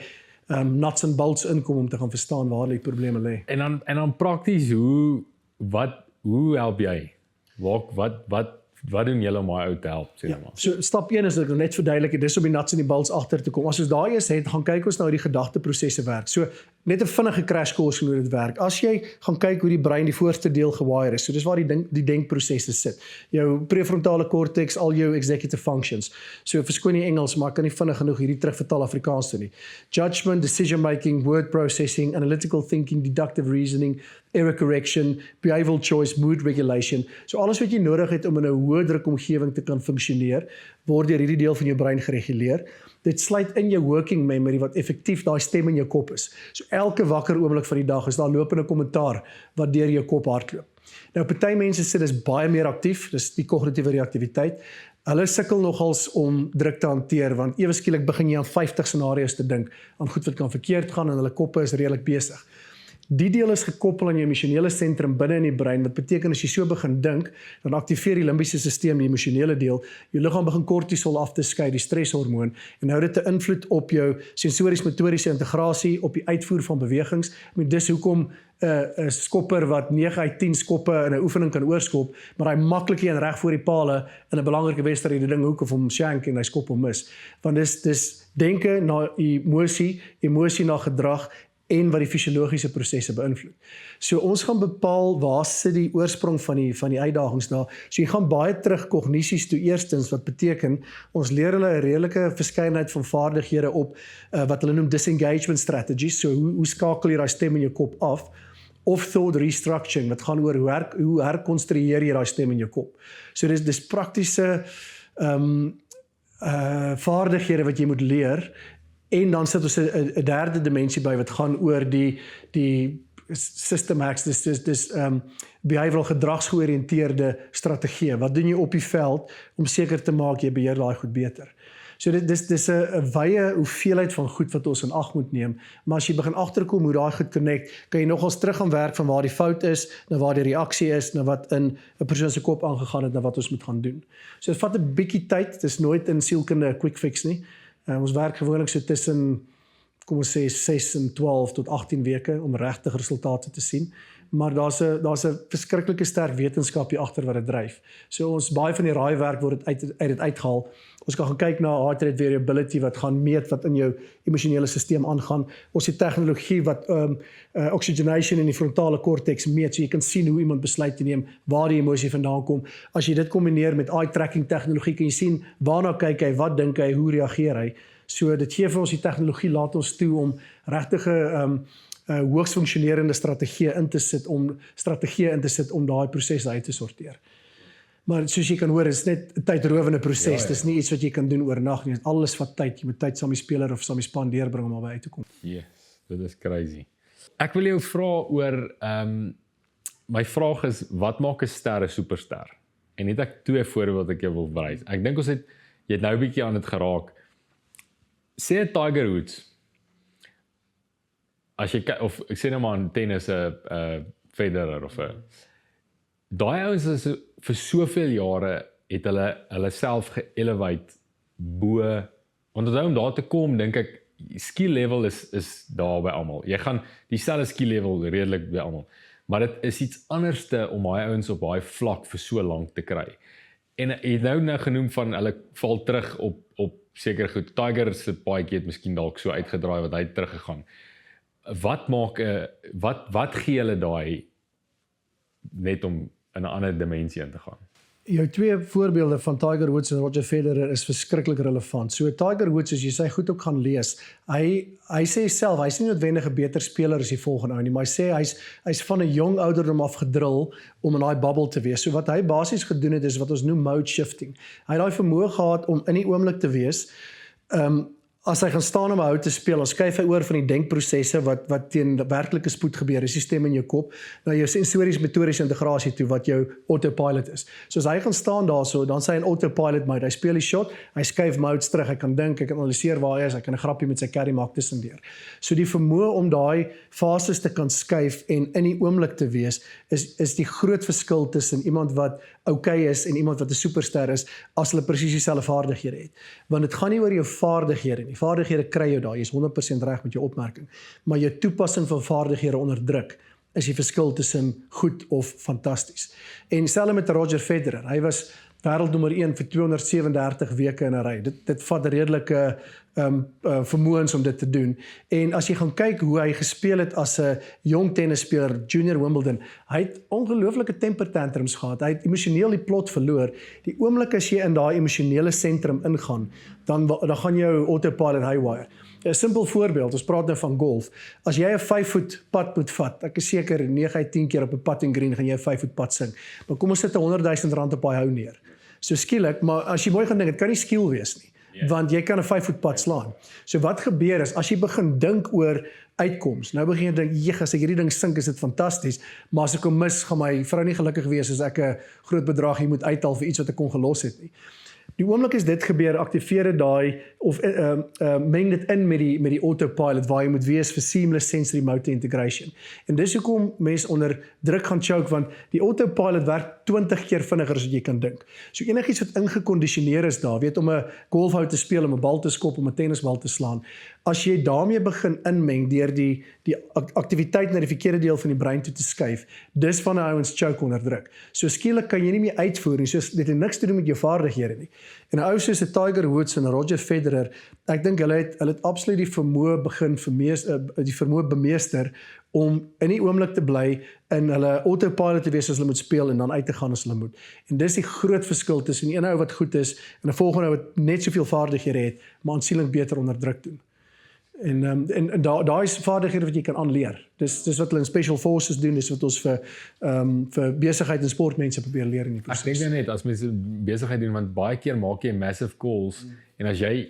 nuts and bolts inkom om te gaan verstaan waar die probleme lê. En dan prakties hoe help jy? Wat doen julle om my ou te help, sê Ja, maar. so stap 1 is dat ek net verduidelik, dis om die nuts en die bolts agter te kom. As ons daai is het, gaan kyk ons nou hoe die gedagteprosesse werk. So net 'n vinnige crash course hoe dit werk. As jy gaan kyk hoe die brein die voorste deel gewire is, so dis waar die denkprosesse sit. Jou prefrontale cortex, al jou executive functions. So verskoon die Engels, maar ek kan nie vinnig genoeg hierdie terugvertaal Afrikaans toe nie. Judgment, decision making, word processing, analytical thinking, deductive reasoning, error correction, behavioral choice, mood regulation. So alles wat jy nodig het om in 'n hoë druk omgewing te kan funksioneer, word deur hierdie deel van jou brein gereguleer. Dit sluit in jou working memory wat effektief daai stem in jou kop is. So elke wakker oomblik van die dag is daar lopende kommentaar wat deur jou kop hardloop. Nou party mense sê dis baie meer aktief, dis die kognitiewe reaktiwiteit. Hulle sukkel nogals om druk te hanteer want ewe skielik begin jy aan 50 scenario's te dink aan goed wat kan verkeerd gaan en hulle koppe is redelik besig. Die deel is gekoppel aan jou emosionele sentrum binne in die brein, wat beteken as jy so begin dink, dan aktiveer die limbiese stelsel die emosionele deel, jou liggaam begin kortisol af te skei, die streshormoon, en nou dit 'n invloed op jou sensories-motoriese integrasie, op die uitvoer van bewegings. Dis hoekom 'n skopper wat 9 uit 10 skoppe in 'n oefening kan oorskop, maar hy maklik een reg voor die palle in 'n belangrike wedstryd die ding hoek of hom shank en hy skop hom mis. Want dis denke na emosie na gedrag en wat die fisiologiese prosesse beïnvloed. So ons gaan bepaal waar sit die oorsprong van die uitdagings daar. So jy gaan baie terug kognisies toe eerstens, wat beteken ons leer hulle 'n redelike verskeidenheid van vaardighede op wat hulle noem disengagement strategies. So hoe skakel jy daai stem in jou kop af? Of thought restructuring, wat gaan oor hoe herkonstrueer jy daai stem in jou kop. So dis praktiese vaardighede wat jy moet leer, en dan sit ons 'n derde dimensie by wat gaan oor die system hacks, dis behavioral gedragsgeoriënteerde strategieë. Wat doen jy op die veld om seker te maak jy beheer daai goed beter? So dis 'n wye hoeveelheid van goed wat ons in ag moet neem, maar as jy begin agterkom hoe daai goed connect, kan jy nogals terug gaan werk van waar die fout is, na waar die reaksie is, na wat in 'n persoon se kop aangegaan het, na wat ons moet gaan doen. So dit vat 'n bietjie tyd, dis nooit in sielkunde 'n quick fix nie. Ons werk gewoonlik so tussen, kom ons sê 6 en 12 tot 18 weke om regtig resultate te sien. Maar daar's 'n verskriklike sterk wetenskap hier agter wat dit dryf. So ons baie van die raaiwerk word uit dit uitgehaal. Ons kan gaan kyk na heart rate variability wat gaan meet wat in jou emosionele stelsel aangaan. Ons het tegnologie wat oxygenation in die frontale korteks meet, so jy kan sien hoe iemand besluite neem, waar die emosie vandaan kom. As jy dit kombineer met eye tracking tegnologie, kan jy sien waarna kyk hy, wat dink hy, hoe reageer hy. So dit gee vir ons die tegnologie, laat ons toe om regtige hoogs funksionerende strategieë in te sit om daai prosesse uit te sorteer. Maar soos jy kan hoor, is net 'n tydrowende proses. Dis nie iets wat jy kan doen oornag nie. Alles vat tyd. Jy moet tyd saam die speler of saam die span deurbring om daarby uit te kom. Yes, dit is crazy. Ek wil jou vra oor my vraag is, wat maak 'n ster 'n superster? En net ek 2 voorbeelde wat ek jou wil wys. Ek dink jy het nou 'n bietjie aan dit geraak. Sê Tiger Woods, as jy of ek sê nou maar in tennis 'n Federer of 'n daai ouens is vir soveel jare het hulle self ge-elevate bo. Onthou om daar te kom, dink ek skill level is daar by almal. Jy gaan dieselfde skill level redelik by almal. Maar dit is iets anderste om daai ouens op daai vlak vir so lank te kry. En jy het nou genoem van hulle val terug op seker goed. Tiger se paadjie het miskien dalk so uitgedraai wat hy het teruggegaan. Wat maak wat gee hulle daai net om in 'n ander dimensie in te gaan? Jou 2 voorbeelde van Tiger Woods en Roger Federer is verskriklik relevant. So Tiger Woods, as jy sy goed ook gaan lees, hy sê self, hy's nie noodwendig 'n beter speler as die volgende ou nie, maar hy sê hy's van 'n jong ouderdom af gedrul om in daai bubble te wees. So wat hy basies gedoen het is wat ons noem mode shifting. Hy het daai vermoë gehad om in die oomblik te wees. As hy gaan staan om 'n hou te speel, dan skuif hy oor van die denkprosesse wat teen werklike spoed gebeur, is die stem in jou kop, na jou sensories-motoriese integrasie toe wat jou autopilot is. So as hy gaan staan daarso, dan sê hy in autopilot mode, hy speel die shot, hy skuif modes terug, hy kan dink, hy kan analiseer waar hy is, hy kan 'n grappie met sy caddy maak tussendeur. So die vermoë om daai fases te kan skuif en in die oomblik te wees, is die groot verskil tussen iemand wat okay is en iemand wat 'n superster is, as hulle presies dieselfde vaardighede het. Want dit gaan nie oor jou vaardighede. Die vaardighede kry jou daar, jy is 100% reg met jou opmerking, maar jou toepassing van vaardighede onder druk is die verskil tussen goed of fantasties. En selfs met Roger Federer, hy was wêreldnommer 1 vir 237 weke in 'n ry. Dit vat redelike vermoëns om dit te doen. En as jy gaan kyk hoe hy gespeel het as 'n jong tennisspeler, junior Wimbledon, hy het ongelooflike temper tantrums gehad. Hy het emosioneel die plot verloor. Die oomblik as jy in daai emosionele sentrum ingaan, dan gaan jou autopilot haywire. 'n Simpel voorbeeld, ons praat nou van golf. As jy 'n 5-voet pad moet vat, ek is seker 9 uit 10 keer op 'n putting green gaan jy 'n 5-voet pad sing. Maar kom ons sit 100,000 rand op daai hou neer. So skielik, maar as jy mooi gaan dink, dit kan nie skill wees nie. Want jy kan 'n 5-voet pad slaan. So wat gebeur is, as jy begin dink oor uitkoms, nou begin jy dink, as ek hierdie ding sink, is dit fantasties, maar as ek hom mis, gaan my vrou nie gelukkig wees as ek 'n groot bedrag hier moet uithaal vir iets wat ek kon gelos het nie. Die oomblik as dit gebeur, aktiveer dit daai of meng dit in met die autopilot waar jy moet wees vir seamless sensory motor integration. En dis hoekom mense onder druk gaan choke, want die autopilot werk 20 keer vinniger as wat jy kan dink. So enigiets wat ingekondisioneer is daar, weet om 'n golfhou te speel, om 'n bal te skop, om 'n tennisbal te slaan, As jy daarmee begin inmeng deur die aktiwiteit na die verkeerde deel van die brein toe te skuif, dis van 'n ouens choke onder druk. So skielik kan jy nie meer uitvoer nie, so dit het niks te doen met jou vaardighede nie. En 'n ou soos 'n Tiger Woods en Roger Federer, ek dink hulle het absoluut die vermoë bemeester om in die oomblik te bly, in hulle autopilot te wees as hulle moet speel en dan uit te gaan as hulle moet. En dis die groot verskil tussen 'n ou wat goed is en 'n volgende ou wat net soveel vaardighede het, maar aansienlik beter onder druk doen. En daai is vaardighede wat jy kan aanleer. Dis wat hulle in Special Forces doen, dis wat ons vir besigheid en sportmense probeer leer in die proses. Ek dink net as mense besigheid doen, want baie keer maak jy massive calls en as jy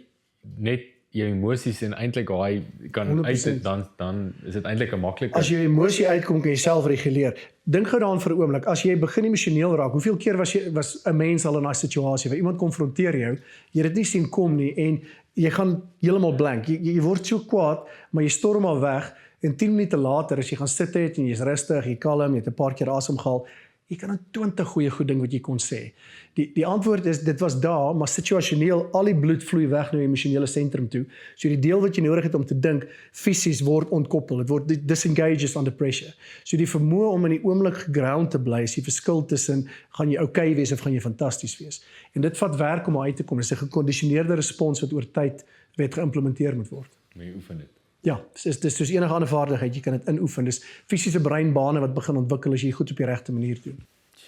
net jou emosies en eintlik daai kan 100%. uit dan is dit eintlik 'n maklike. As jy emosie uitkom, kan jy self reguleer. Dink gou daaraan vir 'n oomblik. As jy begin emosioneel raak, hoeveel keer was 'n mens al in daai situasie waar iemand konfronteer jou, jy dit nie sien kom nie en jy gaan heeltemal blank. Jy word so kwaad, maar jy storm al weg en 10 minute later as jy gaan sit het en jy's rustig, jy kalm, jy het 'n paar keer asem gehaal, jy kan 20 goeie goed ding wat jy kon sê. Die antwoord is dit was daar, maar situasioneel al die bloed vloei weg na die emosionele sentrum toe. So die deel wat jy nodig het om te dink fisies word ontkoppel. Dit word disengages under pressure. So die vermoë om in die oomblik geground te bly, is die verskil tussen gaan jy okay wees of gaan jy fantasties wees. En dit vat werk om uit te kom. Dit is 'n gekondisioneerde respons wat oor tyd geïmplementeer moet word. Jy oefen dit. Ja, dis soos enige ander vaardigheid, jy kan dit inoefen. Dis fisiese breinbane wat begin ontwikkel as jy goed op die regte manier doen.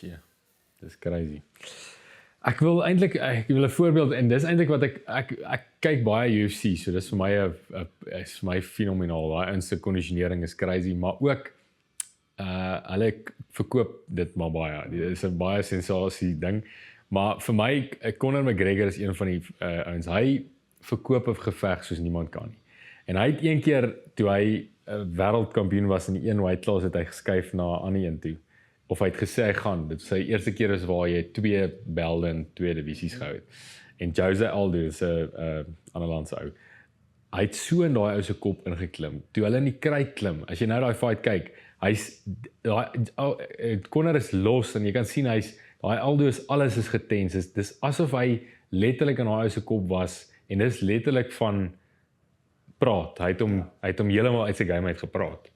Ja, dis crazy. Ek wil 'n voorbeeld en dis eintlik wat ek kyk baie UFC, so dis vir my is vir my fenomenaal. Daai ouens se kondisionering is crazy, maar ook hulle verkoop dit maar baie. Dit is 'n baie sensasie ding, maar vir my Conor McGregor is een van die ouens. Hy verkoop 'n geveg soos niemand kan nie. En hy het een keer toe hy wêreldkampioen was in die een weight class het hy geskuif na 'n ander een toe. Of hy het gesê hy gaan. Dit was sy eerste keer is waar jy 2 belde in 2 divisies gehou het. En Jose Aldo is 'n ander land se ou. Hy het so in daai ou se kop ingeklim. Toe hulle in die kruit klim, as jy nou daai fight kyk, hy's Conor is los en jy kan sien daai Aldo is alles is getens. Dis asof hy letterlik in daai ou se kop was en dis letterlik van praat. Hy het hom heeltemal uit sy game uit gepraat.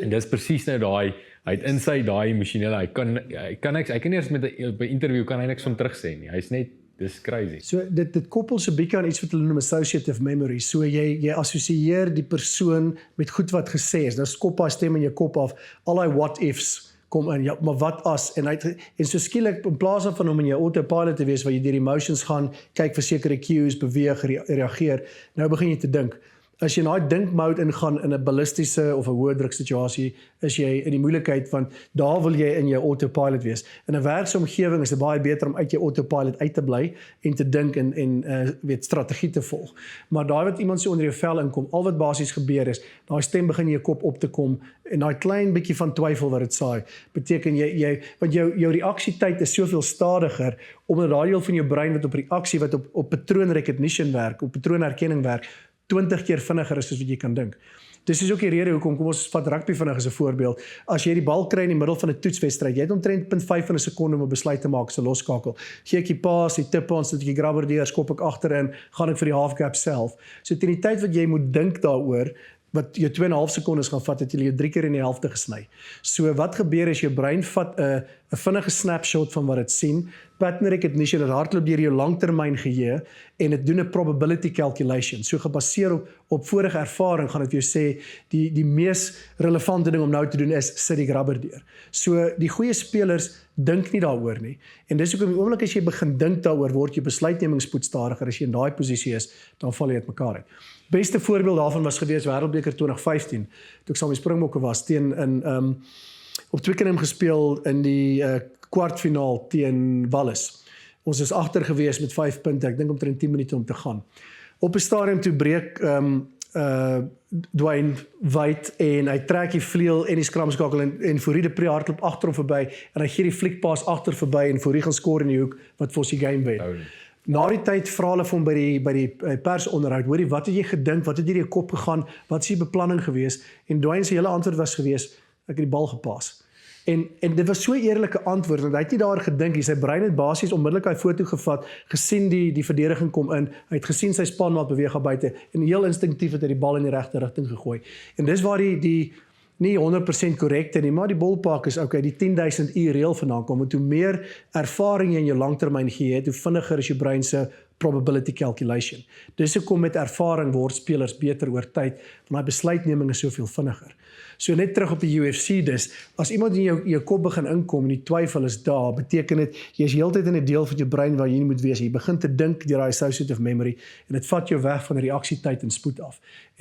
En dis presies nou daai hy het in sy daai emosionele hy kan niks hy kan nie eens met 'n interview kan hy niks van terug sê nie. Hy's net dis crazy. So dit koppel so bietjie aan iets wat hulle noem associative memory. So jy assosieer die persoon met goed wat gesê is. Nou skop daai stem in jou kop af. Al daai what ifs kom in. Ja, maar wat as en so skielik in plaas van om in jou autopilot te wees waar jy deur emotions gaan, kyk vir sekere cues, beweeg, reageer, nou begin jy te dink. As jy in daai dinkmode ingaan in 'n ballistiese of 'n hoë druk situasie, is jy in die moeilikheid want daar wil jy in jou autopilot wees. In 'n werksomgewing is dit baie beter om uit jou autopilot uit te bly en te dink en weet strategie te volg. Maar daai wat iemand so onder jou vel inkom, al wat basies gebeur is, daai stem begin in jou kop op te kom en daai klein bietjie van twyfel wat dit saai, beteken jy want jou reaksietyd is soveel stadiger omdat daai deel van jou brein wat op reaksie wat op patroon recognition werk, op patroonherkenning werk, 20 keer vinniger is as wat jy kan dink. Dis is ook die rede hoekom, kom ons vat rugby vinnig as 'n voorbeeld. As jy die bal kry in die middel van 'n toetswedstryd, jy het omtrent 0.5 van 'n sekonde om 'n besluit te maak, so losskakel. Gee ek die paas, die tip-ons, dat ek die grabber deur, skop ek agterin, gaan ek vir die half gap self. So teen die tyd wat jy moet dink daaroor, wat jou 2.5 sekondes gaan vat, het jy jou 3 keer in die helfte gesny. So wat gebeur is jou brein vat 'n vinnige snapshot van wat dit sien, pattern recognition, dit hardloop deur jou langtermyn geheue en dit doen 'n probability calculation. So gebaseer op vorige ervaring gaan dit vir jou sê die mees relevante ding om nou te doen is sit die grabber deur. So die goeie spelers dink nie daaroor nie. En dis hoekom die oomblik as jy begin dink daaroor, word jou besluitnemingspoed stadiger. As jy in daai posisie is, dan val jy uitmekaar uit. Beste voorbeeld daarvan was gewees Wêreldbeker 2015, toe ek saam met Springbokke was teen op Twickenham gespeel in die kwartfinaal teen Wallis. Ons is agter gewees met 5 punte, ek dink omtrent 10 minute om te gaan. Op 'n stadium toe breek Dwayne Wade en hy trek die vleuel en die skramskakel en Fourie de Pre hardloop agter hom verby en hy gee die fliekpaas agter verby en Fourie gaan skoor in die hoek wat vir ons die game wen. Na die tyd vra hulle vir hom by die personderhoud, hoorie, wat het jy gedink, wat het deur jou kop gegaan, wat is die beplanning gewees? En Dwayne se hele antwoord was gewees, ek het die bal gepaas. En dit was so 'n eerlike antwoord, want hy het nie daar gedink nie. Sy brein het basies onmiddellik hy foto gevat, gesien die verdediging kom in, hy het gesien sy spanmaat beweeg daar buite, en heel instinktief het hy die bal in die regte rigting gegooi. En dis waar die nie 100% korrekte nie, maar die ballpark is okay, die 10.000 uur reël vandaan kom, want hoe meer ervaring jy in jou langtermyn gee het, hoe vinniger is jou brein se probability calculation. Dis hoekom met ervaring word spelers beter oor tyd, want daai besluitneming is soveel vinniger. So net terug op die UFC dus, as iemand in jou kop begin inkom en die twyfel is daar, beteken dit, jy is heeltyd in 'n deel van jou brein waar jy nie moet wees. Jy begin te dink deur daai associative memory, en dit vat jou weg van reaksietyd en spoed af.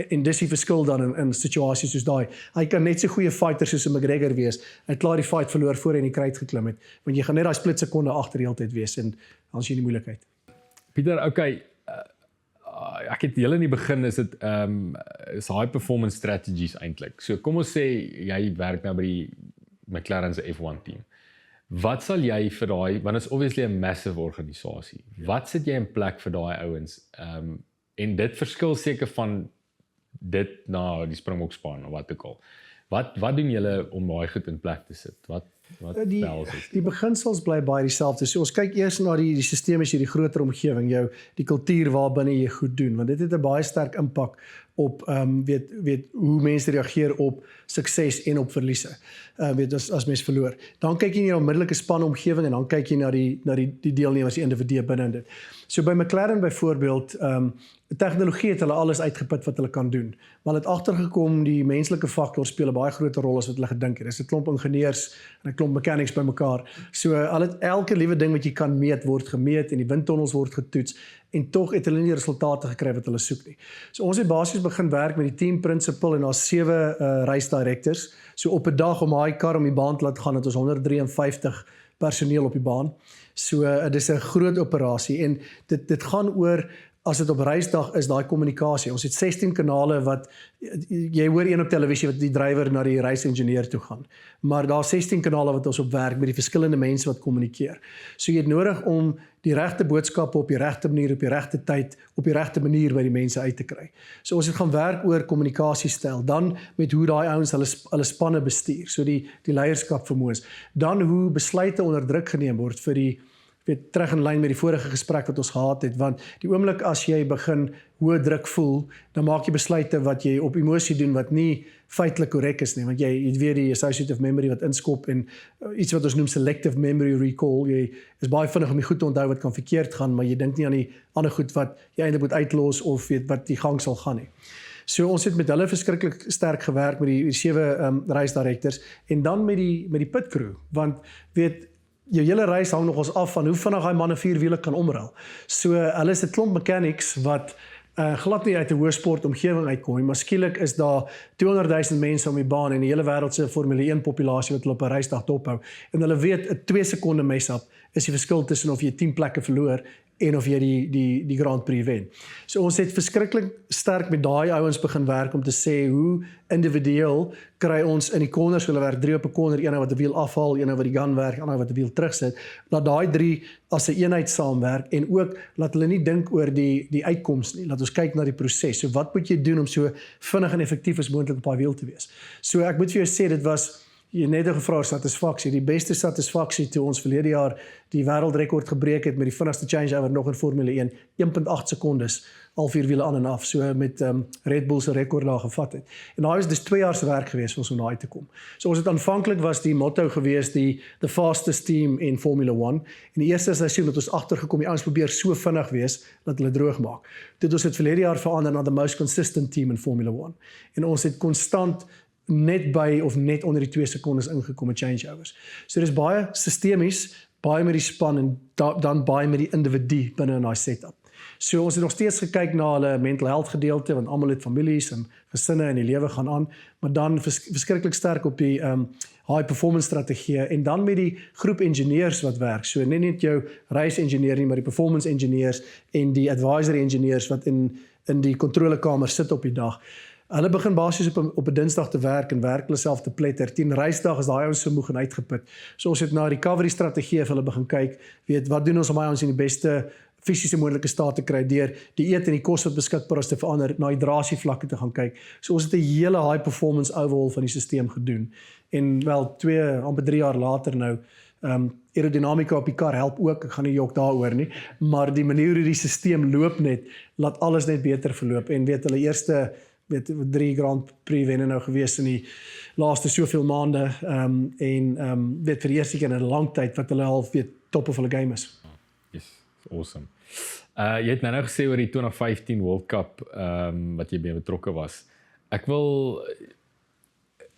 En dis die verskil dan in situasies soos daai. Hy kan net so goeie fighter soos 'n McGregor wees, hy het klaar die fight verloor voor hy in die kruit geklim het, want jy gaan net daai split sekonde agter die hele tyd wees, en dan is jy in die moeilikheid. Pieter, okay, ek het heel in die begin is dit is high performance strategies eintlik. So kom ons sê jy werk nou by die McLaren se F1 team. Wat sal jy vir daai, want dit is obviously 'n massive organisasie. Wat sit jy in plek vir daai ouens? En dit verskil seker van dit na die Springbokspan of wat ook al. Wat doen julle om daai goed in plek te sit? Wat die beginsels bly baie dieselfde. So ons kyk eers na die stelsels hier, die groter omgewing, die kultuur waarbinne jy goed doen, want dit het 'n baie sterk impak op weet hoe mense reageer op sukses en op verliese. As mens verloor. Dan kyk jy na 'n onmiddellike spanomgewing en dan kyk jy na die deelnemers, die individue binne in dit. So by McLaren byvoorbeeld, tegnologie het hulle alles uitgeput wat hulle kan doen, maar hulle het agtergekom die menslike faktor speel 'n baie groter rol as wat hulle gedink het. Dis 'n klomp ingenieurs en 'n klomp mechanics bymekaar. So hulle het elke liewe ding wat jy kan meet word gemeet en die windtunnels word getoets, en tog het hulle nie die resultate gekry wat hulle soek nie. So ons het basies begin werk met die team principal en daar's 7 race directors. So op 'n dag om daai kar om die baan te laat gaan, het ons 153 personeel op die baan. So dis 'n groot operasie, en dit gaan oor, as dit op reisdag is, daai kommunikasie. Ons het 16 kanale wat, jy hoor een op televisie wat die drywer na die reisingenieur toe gaan. Maar daar 16 kanale wat ons op werk met die verskillende mense wat kommunikeer. So jy het nodig om die regte boodskappe op die regte manier, op die regte tyd, op die regte manier by die mense uit te kry. So ons het gaan werk oor kommunikasiestyl, dan met hoe daai ouens hulle spanne bestuur, so die leierskap vermoëns. Dan hoe besluite onder druk geneem word vir die terug in lyn met die vorige gesprek wat ons gehad het, want die oomblik as jy begin hoë druk voel, dan maak jy besluite wat jy op emosie doen wat nie feitelik korrek is nie, want jy het weer die associative memory wat inskop en iets wat ons noem selective memory recall. Jy is baie vinnig om die goed te onthou wat kan verkeerd gaan, maar jy dink nie aan die ander goed wat jy eintlik moet uitlos of weet wat die gang sal gaan nie. So ons het met hulle verskriklik sterk gewerk met die 7 race directors, en dan met die pit crew, want weet jou hele reis hang nog ons af van hoe vinnig daai manne 4 wiele kan omruil. So hulle is 'n klomp mechanics wat glad nie uit 'n hoë sport omgewing uitkom, maar skielik is daar 200,000 mense om die baan en die hele wêreld se Formule 1 populasie wat hulle op 'n reisdag dophou. En hulle weet 'n 2 sekonde mess-up is die verskil tussen of jy 10 plekke verloor en of jy die Grand Prix wen. So ons het verskriklik sterk met daai ouens begin werk om te sê hoe individueel kry ons in die corners, hulle werk 3 op 'n corner, een wat 'n wiel afhaal, een wat die gun werk, ander wat 'n wiel terugsit. Laat daai 3 as 'n eenheid saamwerk, en ook laat hulle nie dink oor die uitkoms nie. Laat ons kyk na die proses. So wat moet jy doen om so vinnig en effektief as moontlik op daai wiel te wees? So ek moet vir jou sê, dit was jy net gevra satisfaksie, die beste satisfaksie toe ons verlede jaar die wêreldrekord gebreek het met die vinnigste changeover nog in Formule 1, 1.8 sekondes, al 4 wiele aan en af, so met Red Bull se rekord daar gevat het. En daai was dus 2 jaar se werk geweest vir ons om daai te kom. So ons het aanvanklik was die motto geweest, the fastest team in Formula 1. En die eerste seisoen het ons agtergekom, die ouens probeer so vinnig wees dat hulle droog maak. Dit ons het verlede jaar verander na the most consistent team in Formula 1. En ons het konstant net by of net onder die 2 sekondes ingekom met changeovers. So dis baie sistemies, baie met die span en dan baie met die individu binne in daai setup. So ons het nog steeds gekyk na hulle mental health gedeelte, want almal het families en gesinne en die lewe gaan aan, maar dan verskriklik sterk op die high performance strategieë, en dan met die groep engineers wat werk. So net jou race engineer nie, maar die performance engineers en die advisory engineers wat in die kontrolekamer sit op die dag. Hulle begin basies op 'n Dinsdag te werk en werk hulle self te pletter. Teen reisdag is daai ouens so moeg en uitgeput. So ons het na recovery strategieë vir hulle begin kyk, weet wat doen ons om daai ouens in die beste fisiese moontlike staat te kry deur die eet en die kos wat beskikbaar is te verander, na hydrasievlakke te gaan kyk. So ons het 'n hele high performance overhaul van die stelsel gedoen. En wel amper 3 jaar later nou, aerodinamika op die kar help ook, ek gaan nie jok daaroor nie, maar die manier hoe die stelsel loop net, laat alles net beter verloop. En weet hulle eerste 3 Grand Prix wenne nou gewees in die laaste soveel maande, weet vir die eerste keer in 'n lang tyd wat hulle al weet top of hulle game is. Yes, awesome. Jy het nou gesê oor die 2015 World Cup wat jy mee betrokke was.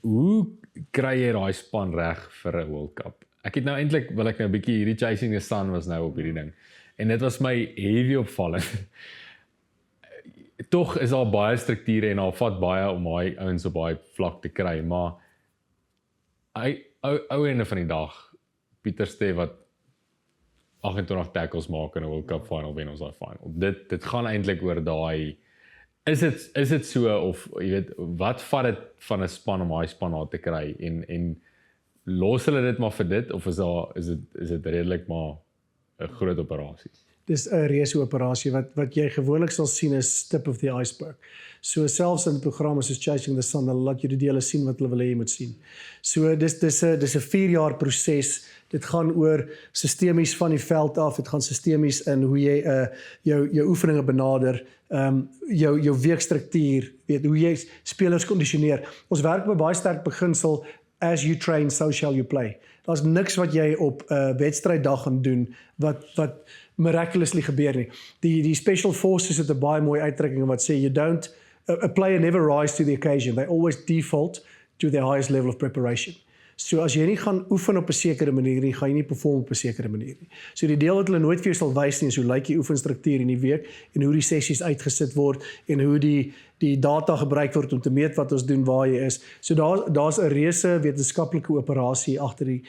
Hoe kry jy daai span reg vir 'n World Cup? Ek het nou eintlik, wil ek nou 'n bietjie, hierdie Chasing the Sun was nou op hierdie ding. En dit was my heavy opvallend. Tog is daar baie strukture en daar vat baie om daai ouens op daai vlak te kry, maar ou ende van die dag, Pieter Stef wat 28 tackles maak in 'n World Cup final wen ons daai final. Dit gaan eintlik oor daai, is dit so, of jy weet, wat vat dit van 'n span om daai span daar te kry, en los hulle dit maar vir dit, of is dit redelik maar 'n groot operasie? Dis 'n reuse operasie wat jy gewoonlik sal sien is tip of the iceberg. So selfs in programme soos Chasing the Sun, hulle laat jy die dele sien wat hulle wil hê jy moet sien. So dis 'n 4 jaar proses. Dit gaan oor sistemies van die veld af, dit gaan sistemies in hoe jy jou oefeninge benader, jou weekstruktuur, weet hoe jy spelers kondisioneer. Ons werk met baie sterk beginsel, as you train, so shall you play. Daar's niks wat jy op 'n wedstryddag gaan doen wat miraculously gebeur nie. Die Special Forces het 'n baie mooi uitdrukking wat sê a player never rise to the occasion. They always default to their highest level of preparation. So as jy nie gaan oefen op 'n sekere manier nie, gaan jy nie perform op 'n sekere manier nie. So die deel wat hulle nooit vir jou sal wys nie is hoe lyk die oefenstruktuur in die week en hoe die sessies uitgesit word en hoe die data gebruik word om te meet wat ons doen, waar jy is. So daar's 'n reuse wetenskaplike operasie agter die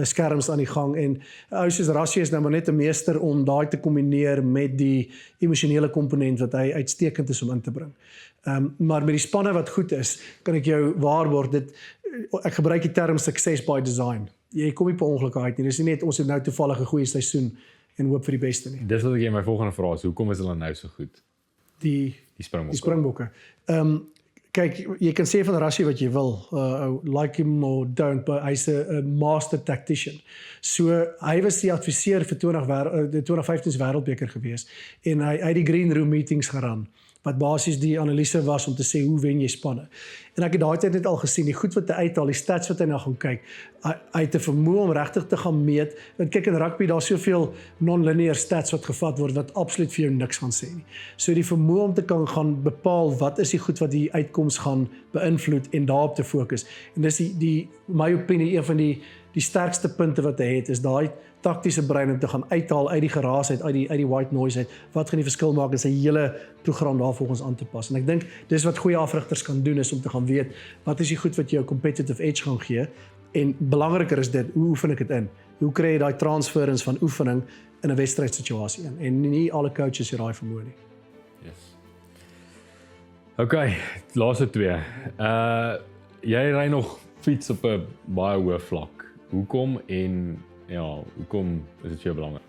skerms aan die gang, en ou soos Rassie is nou maar net 'n meester om daai te kombineer met die emosionele komponent wat hy uitstekend is om in te bring. Maar met die spanne wat goed is, kan ek jou waarborg, ek gebruik die term success by design. Jy kom nie per ongeluk uit nie. Dis nie net ons het nou toevallig 'n goeie seisoen en hoop vir die beste nie. Dis wat ek my volgende vraag is, hoekom is hulle nou so goed? Die Springbokke. Kyk, jy kan sê van Rassie wat jy wil, like him or don't, but hy's 'n master tactician. So hy was die adviseur vir 2015 wêreldbeker gewees, en hy het die green room meetings geran, wat basies die analise was om te sê hoe wen jy spanne. En ek het daai tyd net al gesien, die goed wat hy uithaal, die stats wat hy nou gaan kyk, hy het 'n vermoë om regtig te gaan meet. Want kyk, in rugby daar's soveel non-linear stats wat gevat word wat absoluut vir jou niks gaan sê nie. So die vermoë om te kan gaan bepaal wat is die goed wat die uitkoms gaan beïnvloed en daarop te fokus. En dis my opinie, een van die sterkste punte wat hy het, is daai taktiese brein om te gaan uithaal uit die geraas uit die white noise uit, wat gaan die verskil maak in sy hele program daarvolgens aan te pas. En ek dink dis wat goeie afrigters kan doen, is om te gaan weet wat is die goed wat jou competitive edge gaan gee, en belangriker is dit, hoe oefen ek dit in? Hoe kry jy daai transference van oefening in 'n wedstrydsituasie in? En nie alle coaches het daai vermoë nie. Yes. Okay, laaste 2. Jy ry nog fiets op 'n baie hoë vlak. Hoekom is dit vir jou belangrik?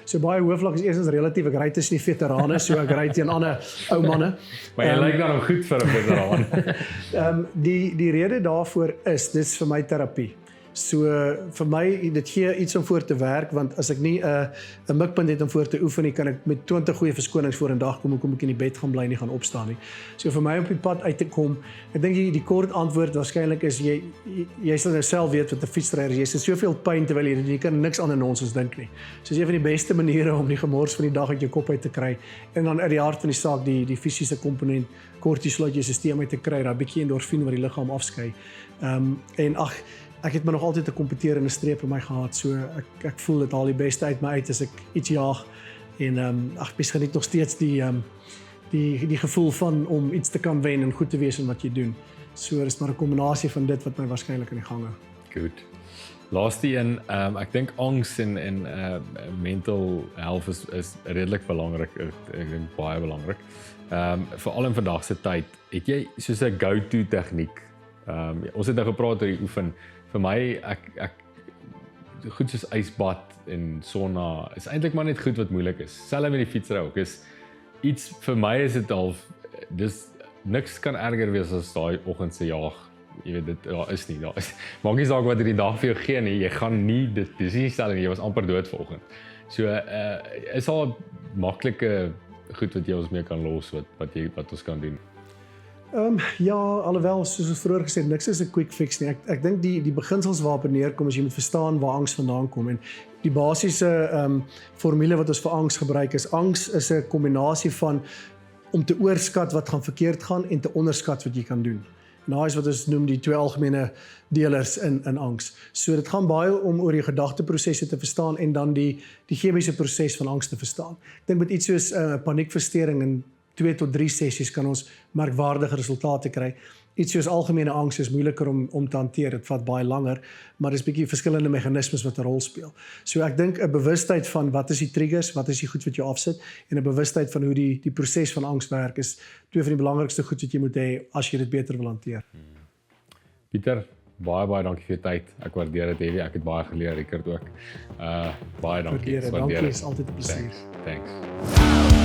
So baie hoë vlak is eerstens relatief, ek ry tussen die veterane, so ek ry teen ander ou manne. Maar jy lyk dan nog goed vir 'n veteraan. Die rede daarvoor is, dis vir my terapie. So vir my, dit gee iets om voor te werk, want as ek nie 'n mikpunt het om voor te oefen nie, kan ek met 20 goeie verskonings voor 'n dag kom, hoekom ek in die bed gaan bly en nie gaan opstaan nie. So vir my om op die pad uit te kom, ek dink die kort antwoord waarskynlik is, jy sal nou self weet wat 'n fietsryer is, jy sit soveel pyn terwyl jy kan niks aan nonsens dink nie. So is een van die beste maniere om die gemors van die dag uit jou kop uit te kry, en dan uit die hart van die saak die fisiese komponent, kortisol uit jou stelsel uit te kry, daai bietjie endorfine wat die liggaam afskei. En ek het my nog altyd 'n kompeterende streep in my gehad, so ek voel dit haal die beste uit my uit as ek iets jaag, en mens geniet nog steeds die gevoel van om iets te kan wen en goed te wees in wat jy doen. So dis maar 'n kombinasie van dit wat my waarskynlik in die gang hou. Goed. Laaste een, ek dink angs en mental health is redelik belangrik, ek dink baie belangrik. Veral in vandag se tyd, het jy soos 'n go-to tegniek? Ons het nou gepraat oor die oefen. Vir my, goed soos ysbad en sauna is eintlik maar net goed wat moeilik is. Selfs met die fietsry ook. Is iets vir my is dit al dis niks kan erger wees as daai oggend se jaag. Jy weet dit daar is nie. Daar is maak nie saak wat hierdie dag vir jou gee nie. Jy gaan nie dis nie stel nie. Jy was amper dood vanoggend. So is al maklike goed wat jy ons mee kan los wat ons kan doen. Ja, alhoewel soos ons vroeër gesê het, niks is 'n quick fix nie. Ek dink die beginsels waarop dit neerkom is jy moet verstaan waar angs vandaan kom en die basiese formule wat ons vir angs gebruik is angs is 'n kombinasie van om te oorskat wat gaan verkeerd gaan en te onderskat wat jy kan doen. En daai is wat ons noem die twee algemene delers in angs. So dit gaan baie om oor die gedagteprosesse te verstaan en dan die chemiese proses van angs te verstaan. Ek dink met iets soos paniekversteuring in 2 tot 3 sessies kan ons merkwaardige resultate kry. Iets soos algemene angs is moeiliker om te hanteer. Dit vat baie langer, maar dis bietjie verskillende meganismes wat 'n rol speel. So ek dink 'n bewustheid van wat is die triggers, wat is die goed wat jou afsit en 'n bewustheid van hoe die proses van angs werk is twee van die belangrikste goed wat jy moet hê as jy dit beter wil hanteer. Pieter, baie dankie vir jou tyd. Ek waardeer dit heavy. Ek het baie geleer, Richard ook. Baie dankie. Dankie, is altyd 'n plesier. Thanks.